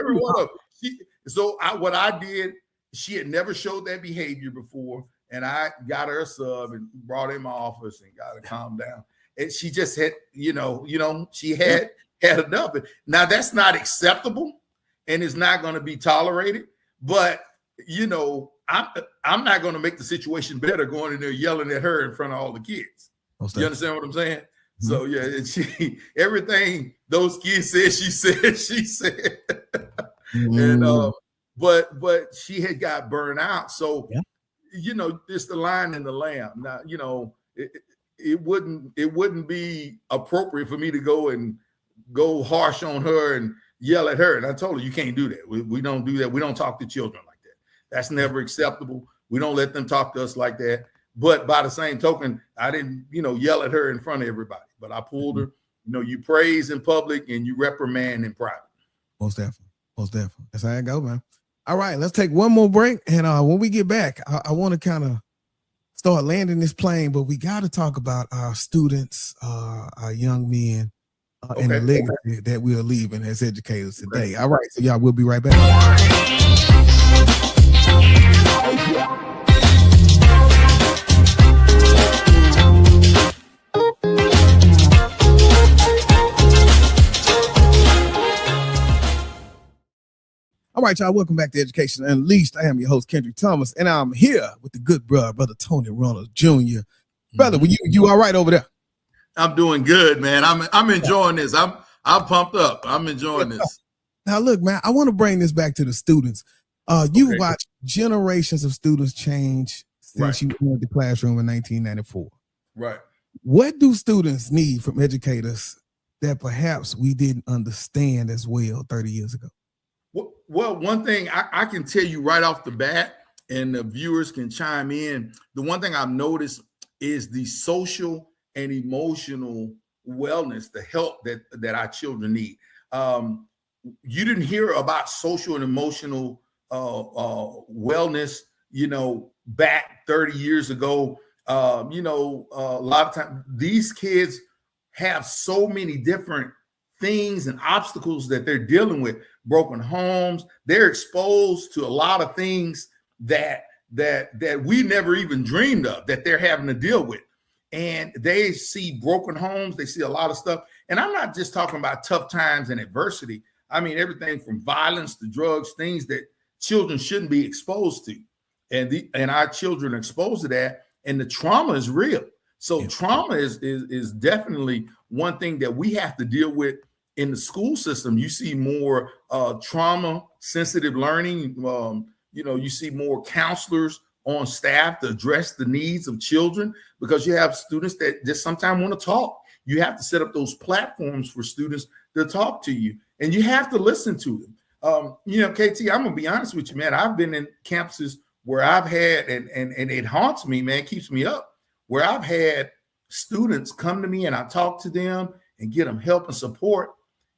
What I did, she had never showed that behavior before, and I got her a sub and brought her in my office and got her calm down. And she just had, she had enough. Now that's not acceptable, and it's not going to be tolerated. But I'm not going to make the situation better going in there yelling at her in front of all the kids. You understand what I'm saying? Mm-hmm. So yeah, everything those kids said, she said. And but she had got burned out. So it's the lion and the lamb. Now, it wouldn't be appropriate for me to go harsh on her and yell at her. And I told her, you can't do that. We don't do that. We don't talk to children like that. That's never acceptable. We don't let them talk to us like that. But by the same token, I didn't, yell at her in front of everybody. But I pulled her. You praise in public and you reprimand in private. Most definitely. That's how it go, man. All right, let's take one more break. And when we get back, I want to kind of start landing this plane, but we got to talk about our students, our young men, and the legacy that we are leaving as educators today. All right, so y'all, we'll be right back. All right, y'all, welcome back to Education Unleashed. I am your host, Kendrick Thomas, and I'm here with the good brother Tony Runnels Jr. Brother, you all right over there? I'm doing good, man. I'm enjoying this. I'm pumped up. I'm enjoying this. Now, look, man, I want to bring this back to the students. You've watched generations of students change since you entered the classroom in 1994. Right. What do students need from educators that perhaps we didn't understand as well 30 years ago? Well, one thing I can tell you right off the bat, and the viewers can chime in, the one thing I've noticed is the social and emotional wellness, the help that our children need. You didn't hear about social and emotional wellness, back 30 years ago. A lot of times these kids have so many different things and obstacles that they're dealing with. Broken homes, they're exposed to a lot of things that we never even dreamed of that they're having to deal with. And they see broken homes, they see a lot of stuff. And I'm not just talking about tough times and adversity. I mean, everything from violence to drugs, things that children shouldn't be exposed to. And our children are exposed to that, and the trauma is real. So trauma is definitely one thing that we have to deal with in the school system. You see more trauma sensitive learning. You see more counselors on staff to address the needs of children, because you have students that just sometimes want to talk. You have to set up those platforms for students to talk to you, and you have to listen to them. KT, I'm gonna be honest with you, man. I've been in campuses where I've had, and it haunts me, man, keeps me up, where I've had students come to me and I talk to them and get them help and support.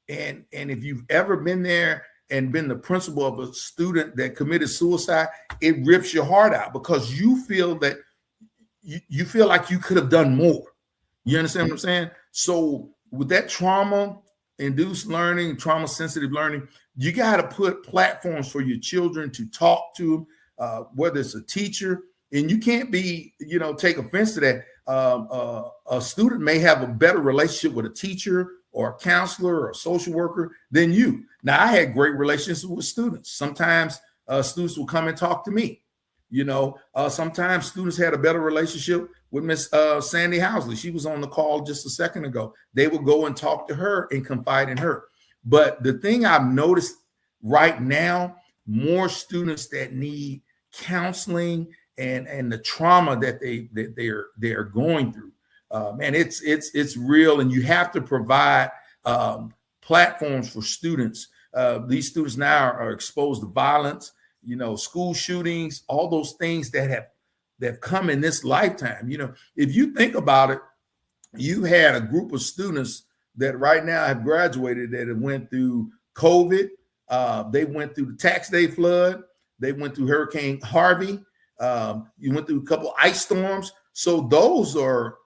And if you've ever been there and been the principal of a student that committed suicide, it rips your heart out, because you feel that you feel like you could have done more. You understand what I'm saying? So with that trauma-induced learning, trauma-sensitive learning, you got to put platforms for your children to talk to, whether it's a teacher, and you can't be, take offense to that. A student may have a better relationship with a teacher or a counselor or a social worker than you. Now, I had great relationships with students. Sometimes students would come and talk to me. Sometimes students had a better relationship with Miss Sandy Housley. She was on the call just a second ago. They would go and talk to her and confide in her. But the thing I've noticed right now, more students that need counseling and the trauma that they're going through. Man, it's real, and you have to provide platforms for students. These students now are exposed to violence, school shootings, all those things that have come in this lifetime. If you think about it, you had a group of students that right now have graduated that have went through COVID. They went through the tax day flood. They went through Hurricane Harvey. You went through a couple ice storms. So those are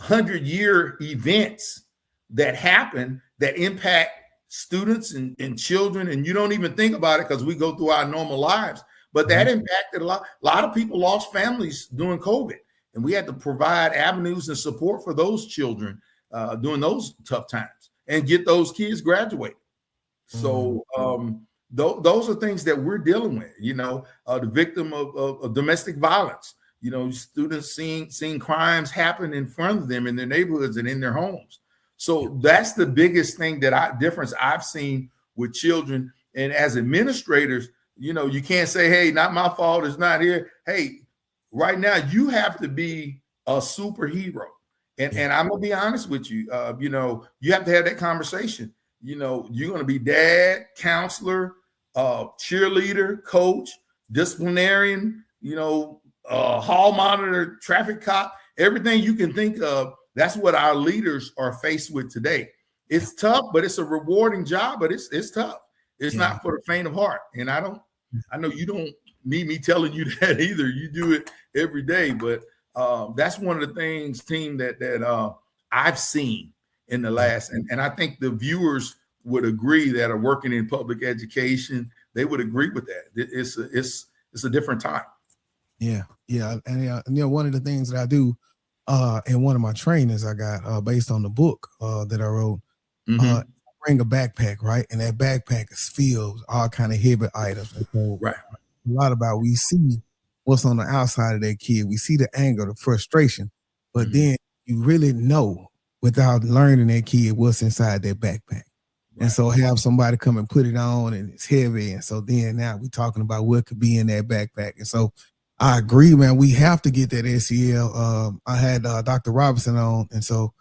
100-year events that happen that impact students and children. And you don't even think about it because we go through our normal lives. But that impacted a lot. A lot of people lost families during COVID. And we had to provide avenues and support for those children during those tough times and get those kids graduated. So those are things that we're dealing with, the victim of domestic violence, students seeing crimes happen in front of them in their neighborhoods and in their homes. So that's the biggest thing difference I've seen with children. And as administrators, you can't say, hey, not my fault, it's not here. Hey, right now you have to be a superhero. And I'm gonna be honest with you, you have to have that conversation. You're going to be dad, counselor, cheerleader, coach, disciplinarian, hall monitor, traffic cop, everything you can think of. That's what our leaders are faced with today. It's tough, but it's a rewarding job, but it's tough. It's not for the faint of heart. And I know you don't need me telling you that either. You do it every day, but that's one of the things, team, that I've seen in the last, and I think the viewers would agree that are working in public education, they would agree with that. It's a different time. Yeah. And one of the things that I do in one of my trainings I got based on the book that I wrote, bring a backpack, right? And that backpack is filled with all kind of heavy items. And so right. A lot about we see what's on the outside of that kid. We see the anger, the frustration, but then you really know without learning that kid what's inside that backpack. Right. And so have somebody come and put it on and it's heavy. And so then now we're talking about what could be in that backpack. And so I agree, man, we have to get that SEL. I had Dr. Robinson on. And so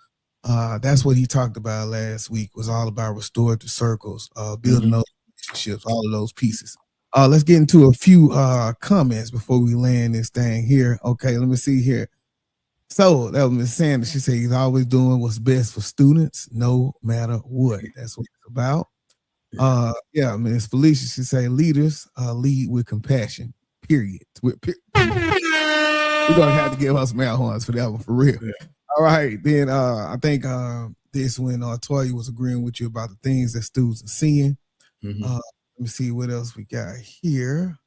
that's what he talked about last week, was all about restorative circles, building those relationships, all of those pieces. Let's get into a few comments before we land this thing here. Okay, let me see here. So that was Miss Sanders. She said he's always doing what's best for students, no matter what. That's what it's about. Miss Felicia, she said leaders lead with compassion. Period. We're gonna have to give us some air horns for that one, for real. Yeah. All right, then I think this when Toya was agreeing with you about the things that students are seeing. Let me see what else we got here.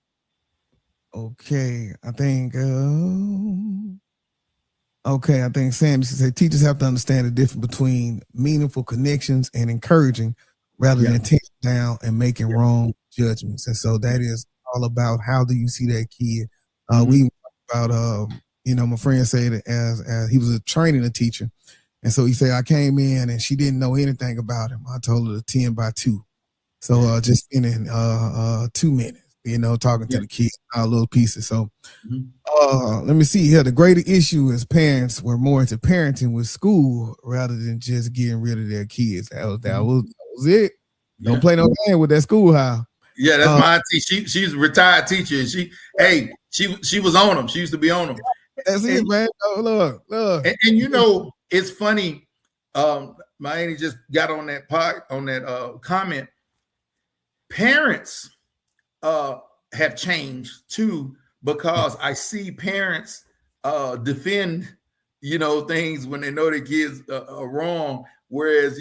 Okay, I think Sandy should say teachers have to understand the difference between meaningful connections and encouraging rather than tearing down and making wrong judgments. And so that is all about how do you see that kid. We talked about my friend said it as he was training a teacher. And so he said, I came in and she didn't know anything about him. I told her to 10 by 2. So just spending 2 minutes, talking to the kids, all little pieces. So let me see here. The greater issue is parents were more into parenting with school rather than just getting rid of their kids. That was it. Don't play no game with that schoolhouse. Yeah, that's my auntie. She's a retired teacher. And she was on them. She used to be on them. That's it, man. Oh, look. And it's funny. My auntie just got on that comment. Parents have changed too, because I see parents defend things when they know their kids are wrong, whereas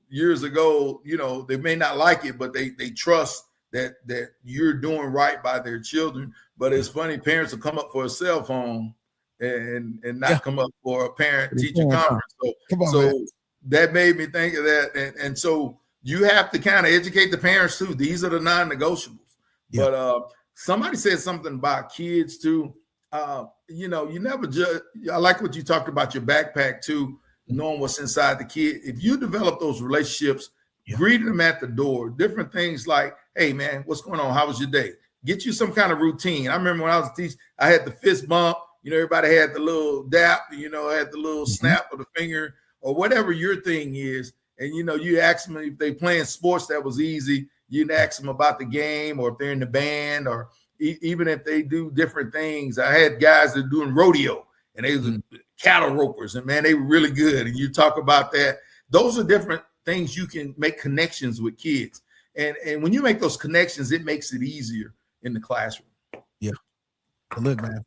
years ago they may not like it, but they trust that you're doing right by their children. But it's funny, parents will come up for a cell phone and not come up for a parent teacher conference. that made me think of that. And so you have to kind of educate the parents too. These are the non-negotiables. Yeah. But somebody said something about kids too. You know, you never judge. I like what you talked about your backpack too, knowing what's inside the kid. If you develop those relationships, greeting them at the door, different things like, hey man, what's going on? How was your day? Get you some kind of routine. I remember when I was teaching, I had the fist bump. You know, everybody had the little dap, you know, had the little snap of the finger or whatever your thing is. And, you know, you ask them if they playing sports, that was easy. You'd ask them about the game or if they're in the band or even if they do different things. I had guys that are doing rodeo and they were cattle ropers and man, they were really good. And you talk about that. Those are different things you can make connections with kids. And when you make those connections, it makes it easier in the classroom. Yeah. But look, man,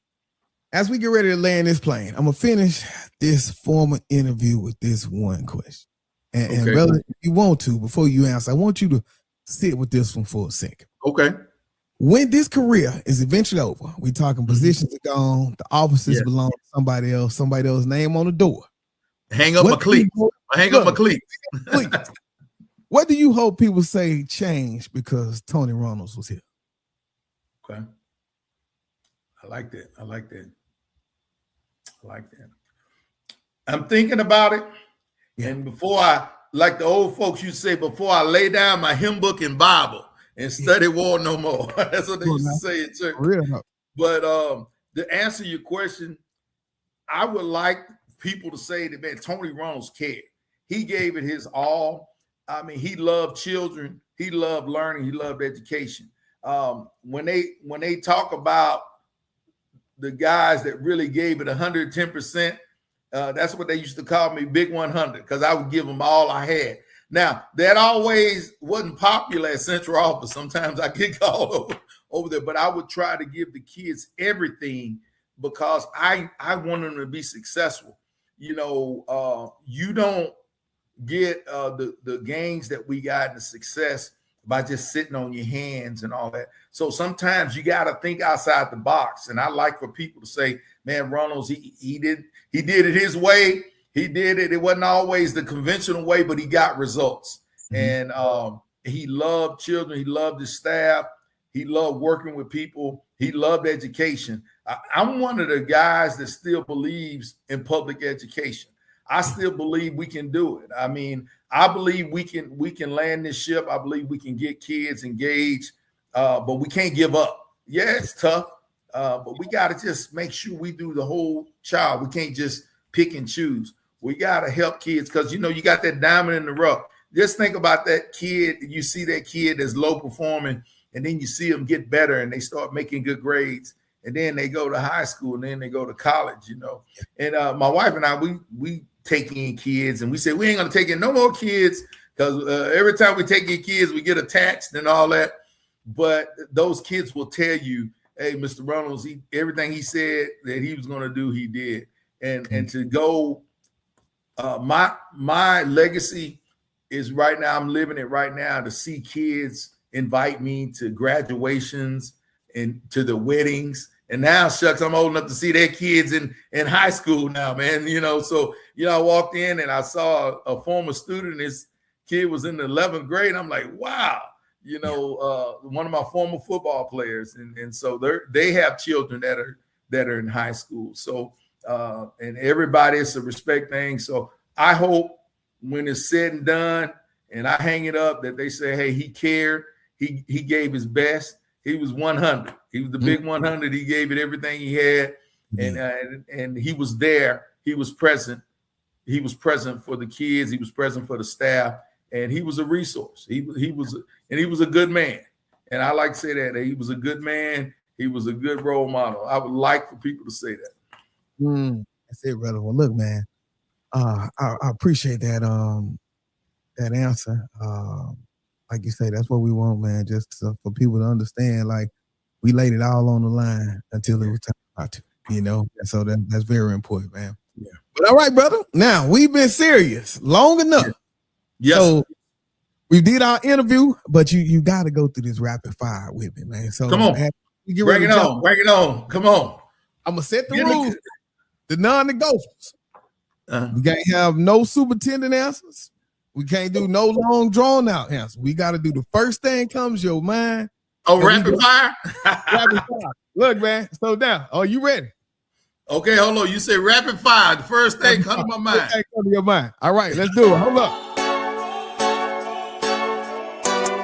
as we get ready to land this plane, I'm going to finish this formal interview with this one question. And brother, if you want to, before you answer, I want you to sit with this one for a second. Okay. When this career is eventually over, we talking positions are gone, the offices belong to somebody else's name on the door. Hang up my cleats. Hang up my cleats. What do you hope people say changed because Tony Runnels was here? Okay. I like that. I like that. I like that. I'm thinking about it. Yeah. And before I, like the old folks used to say, before I lay down my hymn book and Bible and study war no more. That's what they used to say in church. But to answer your question, I would like people to say that, man, Tony Runnels cared. He gave it his all. I mean, he loved children. He loved learning. He loved education. When they talk about the guys that really gave it 110%, that's what they used to call me, Big 100, because I would give them all I had. Now, that always wasn't popular at central office. Sometimes I get called over there, but I would try to give the kids everything because I want them to be successful. You know, you don't get the gains that we got and the success by just sitting on your hands and all that. So sometimes you got to think outside the box. And I like for people to say, man, Runnels, he did it his way. He did it. It wasn't always the conventional way, but he got results. And he loved children. He loved his staff. He loved working with people. He loved education. I'm one of the guys that still believes in public education. I still believe we can do it. I mean, I believe we can land this ship. I believe we can get kids engaged, but we can't give up. Yeah, it's tough, but we got to just make sure we do the whole child. We can't just pick and choose. We got to help kids because, you know, you got that diamond in the rough. Just think about that kid. You see that kid that's low performing, and then you see them get better and they start making good grades. And then they go to high school and then they go to college, you know. And my wife and I, we take in kids and we say, we ain't going to take in no more kids because every time we take in kids, we get attached and all that. But those kids will tell you, hey, Mr. Runnels, everything he said that he was going to do, he did. And to go, my legacy is right now, I'm living it right now to see kids invite me to graduations and to the weddings. And now, shucks, I'm old enough to see their kids in high school now, man. You know, so, you know, I walked in and I saw a former student. His kid was in the 11th grade. I'm like, wow, you know, one of my former football players. And so they have children that are in high school. So, and everybody, it's a respect thing. So I hope when it's said and done and I hang it up that they say, hey, he cared. He gave his best. He was 100. He was the big 100. He gave it everything he had, and he was there. He was present. He was present for the kids. He was present for the staff, and he was a resource. He was a good man. And I like to say that he was a good man. He was a good role model. I would like for people to say that. That's it, brother. Well, look, man, I appreciate that that answer. Like you say, that's what we want, man. Just for people to understand, like we laid it all on the line until it was time not to, you know. And so that's very important, man. Yeah. But all right, brother. Now we've been serious long enough. Yes. So we did our interview, but you got to go through this rapid fire with me, man. So come on, bring it on. Come on. I'm gonna set the rules, the non-negotiables. We can't have no superintendent answers. We can't do no long drawn out answers. We got to do the first thing comes your mind. Oh, rapid fire. Rapid fire. Look, man. So now, are you ready? Okay, hold on. You say rapid fire. The first thing comes to my mind. First thing come to your mind. All right, let's do it. Hold up.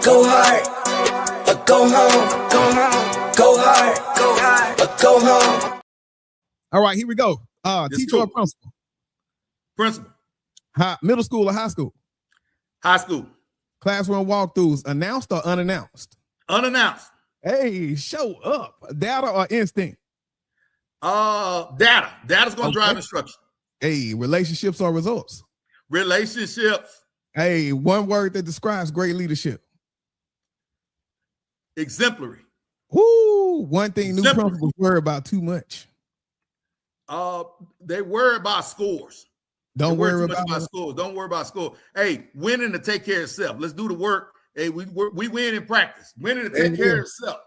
Go hard, or go home. Go home. Go hard, or go home. All right, here we go. Teacher or principal? Principal. Middle school or high school? High school. Classroom walkthroughs, announced or unannounced? Unannounced. Hey, show up. Data or instinct? Data. Data's going to drive instruction. Hey, relationships or results? Relationships. Hey, one word that describes great leadership. Exemplary. Woo! One thing new principals worry about too much. They worry about scores. Don't worry about scores. Don't worry about scores. Hey, winning to take care of itself. Let's do the work. Hey, we win in practice. Winning to take care of itself.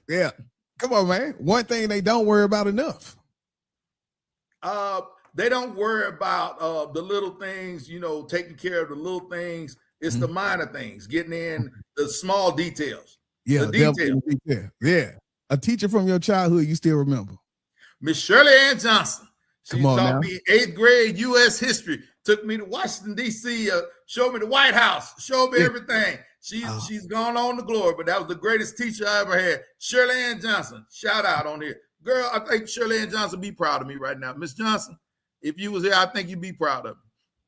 Yeah. Come on, man. One thing they don't worry about enough. They don't worry about the little things, taking care of the little things. It's the minor things, getting in the small details. Yeah, the details. Yeah. A teacher from your childhood you still remember. Miss Shirley Ann Johnson. She taught me 8th grade U.S. history. Took me to Washington, D.C., showed me the White House, showed me everything. She's gone on to glory, but that was the greatest teacher I ever had. Shirley Ann Johnson. Shout out on here. Girl, I think Shirley Ann Johnson be proud of me right now. Miss Johnson, if you was here, I think you'd be proud of me.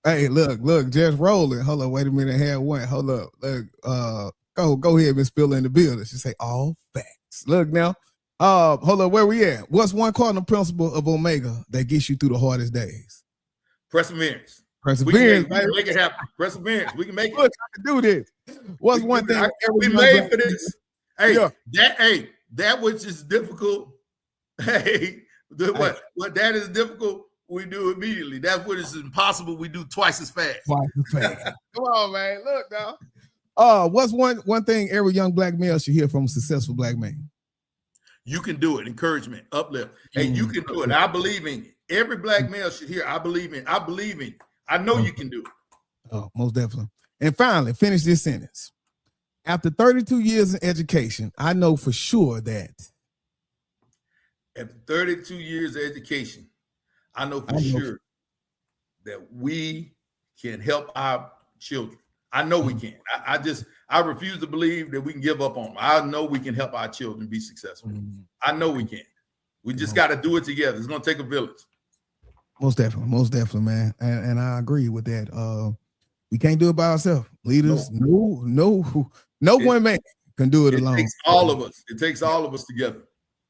Hey, look, just rolling. Hold up, wait a minute. I had one. Hold up. Look, go ahead, Miss Spiller in the building. She say all facts. Look now. Hold up, where we at? What's one cardinal principle of Omega that gets you through the hardest days? Perseverance. Perseverance. We can make it happen. Perseverance. We can make it. Look, I can do this. What's one thing? We made for this. Hey, that which is difficult. Hey, what that is difficult, we do immediately. That's what is impossible. We do twice as fast. Come on, man. Look now. What's one thing every young black male should hear from a successful black man? You can do it. Encouragement, uplift. Hey, you can do it. I believe in you. Every black male should hear, I believe in you. I know you can do it. Oh, most definitely. And finally, finish this sentence. After 32 years in education, I know for sure that. After 32 years of education, I know for sure that we can help our children. I know we can. I refuse to believe that we can give up on them. I know we can help our children be successful. I know we can. We just got to do it together. It's going to take a village. Most definitely, man. And I agree with that. We can't do it by ourselves. Leaders, no one man can do it alone. It takes all of us. It takes all of us together.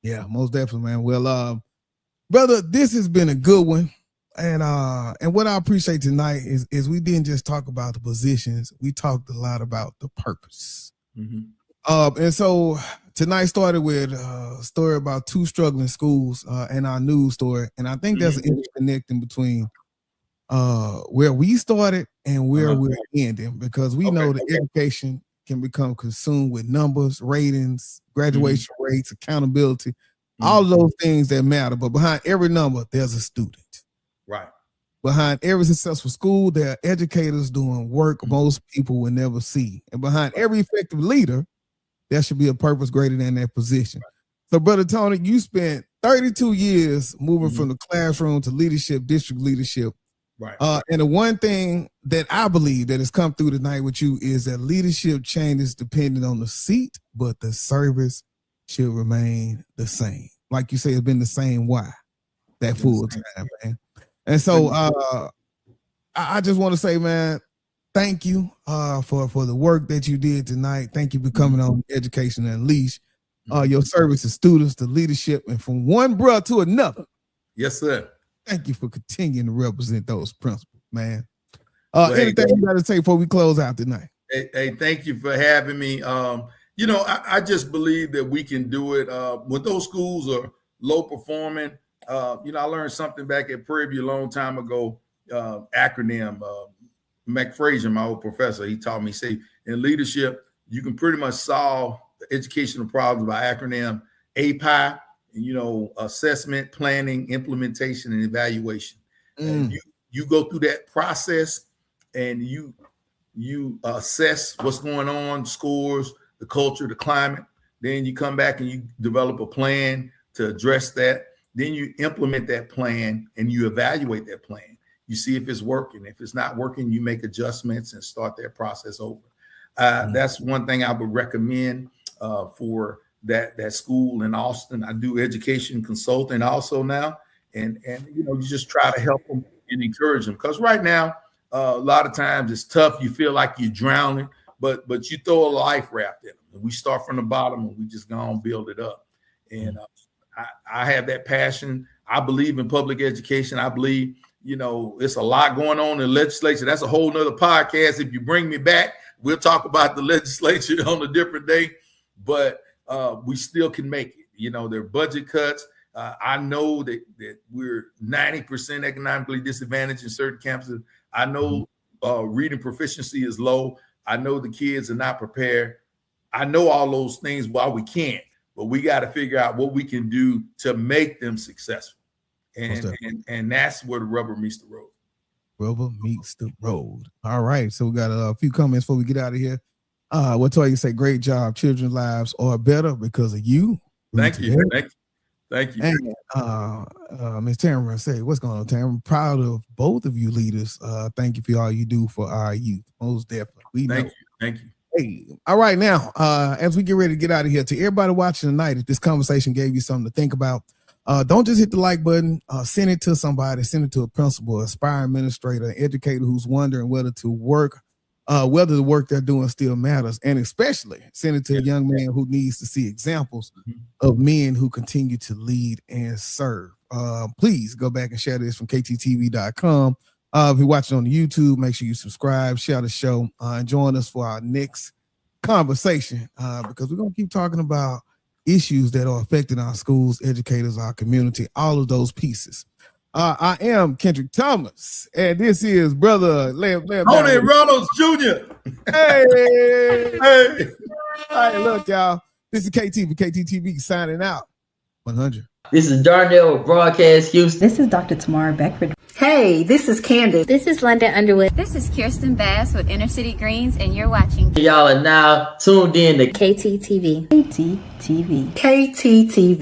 Yeah, most definitely, man. Well, brother, this has been a good one. And what I appreciate tonight is we didn't just talk about the positions. We talked a lot about the purpose. And so tonight started with a story about two struggling schools and our news story. And I think there's an interconnecting between where we started and where we're ending, because we know that education can become consumed with numbers, ratings, graduation rates, accountability, all of those things that matter. But behind every number, there's a student. Right. Behind every successful school, there are educators doing work most people will never see. And behind every effective leader, there should be a purpose greater than that position. So, Brother Tony, you spent 32 years moving from the classroom to leadership, district leadership. Right. And the one thing that I believe that has come through tonight with you is that leadership changes depending on the seat, but the service should remain the same. Like you say, it's been the same why that full time, man. And so I just want to say, man, thank you for the work that you did tonight. Thank you for coming on Education Unleashed. Your service to students, to leadership, and from one brother to another. Yes, sir. Thank you for continuing to represent those principles, man. Anything you got to say before we close out tonight? Hey, thank you for having me. I just believe that we can do it. When those schools are low performing, I learned something back at Prairie View a long time ago, acronym. McFrazier, my old professor, he taught me, say, in leadership, you can pretty much solve the educational problems by acronym API, assessment, planning, implementation, and evaluation. And you go through that process and you assess what's going on, scores, the culture, the climate. Then you come back and you develop a plan to address that. Then you implement that plan and you evaluate that plan. You see if it's working. If it's not working, you make adjustments and start that process over. That's one thing I would recommend for that school in Austin. I do education consulting also now, and you just try to help them and encourage them, because right now a lot of times it's tough. You feel like you're drowning, but you throw a life raft in them, and we start from the bottom and we just go and build it up. And I have that passion. I believe in public education. I believe it's a lot going on in legislature. That's a whole nother podcast. If you bring me back, we'll talk about the legislature on a different day, but we still can make it. There are budget cuts. I know that we're 90% economically disadvantaged in certain campuses. I know reading proficiency is low. I know the kids are not prepared. I know all those things while we can't, but we got to figure out what we can do to make them successful. And that's where the rubber meets the road. Rubber meets the road. All right. So we got a few comments before we get out of here. Latoya say, great job. Children's lives are better because of you. Thank you. Thank you. And Ms. Tamara say, what's going on, Tamara? I'm proud of both of you leaders. Thank you for all you do for our youth. Most definitely. Thank you. Hey, all right. Now, as we get ready to get out of here, to everybody watching tonight, if this conversation gave you something to think about, don't just hit the like button. Send it to somebody. Send it to a principal, aspiring administrator, educator who's wondering whether the work they're doing still matters, and especially send it to a young man who needs to see examples of men who continue to lead and serve. Please go back and share this from KTTeeV.com. If you're watching on YouTube, make sure you subscribe, share the show, and join us for our next conversation, because we're going to keep talking about issues that are affecting our schools, educators, our community, all of those pieces. I am Kendrick Thomas, and this is Brother Tony Runnels Jr. Hey. Hey. All right, look, y'all. This is KTTeeV signing out. 100. This is Darnell with Broadcast Houston. This is Dr. Tamara Beckford. Hey, this is Candace. This is London Underwood. This is Kirsten Bass with Inner City Greens, and you're watching. Y'all are now tuned in to KTTeeV. KTTeeV. KTTeeV.